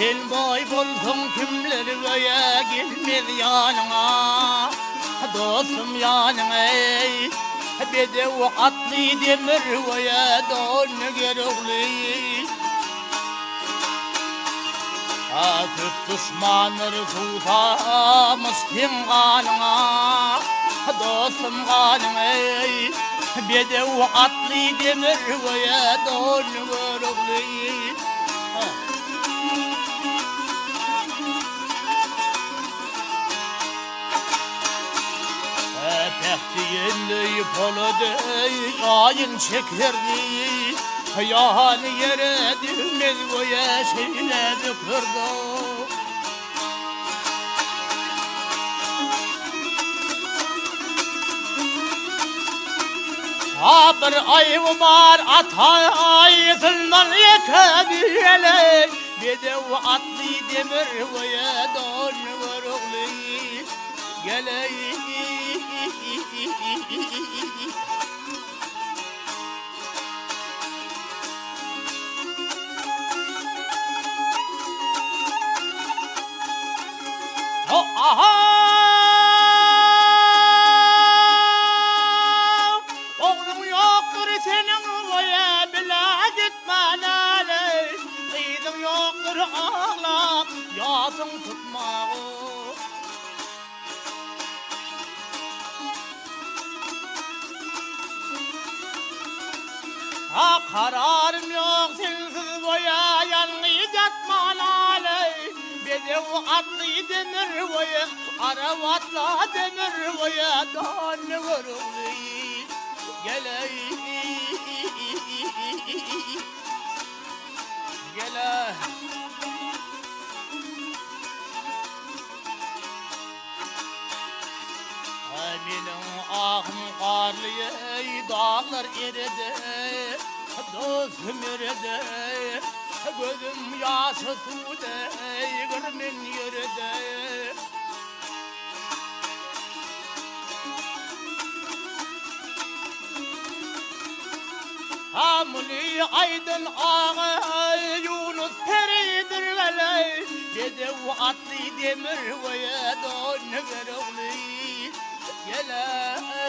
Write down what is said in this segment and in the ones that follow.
Sen boy buldun kimler göğe gelmez yanına. Dostum yanına bedev atlı demir göğe don gerogli. Köp düşmanır tutamız pinganına. Dostum kanına bedev atlı demir göğe don gerogli. Pehtiyenli poladı ayın çekerdi. Yani yere düşmez boya şeyleri kırdı. Bir ayı var atay zılman yekabiyele. Bedev atlı demir boya don vurugli. Geleyim aha oğlum yoktur senin vaya bila gitme lale kızım yoktur ağlak yasın tutma kararım yok sensiz boya yalnız yatma lale bedev atlı demir boya aravatla demir boya don vurugli geley gele benim ahım karlı dağlar eridi dostum eridi gözüm yaşı tuğdu gırmin yürüdü Hamli aydın ağa Yunus peridir veley bedev atlı demir vaya don gerogli geley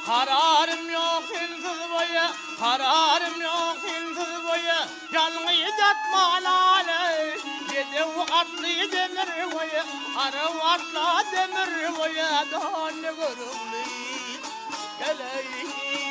kararım yok sensiz boya kararım yok sensiz boya yalnız yatma lale bedev atlı demir boya aravatla demir boya don gerogli geley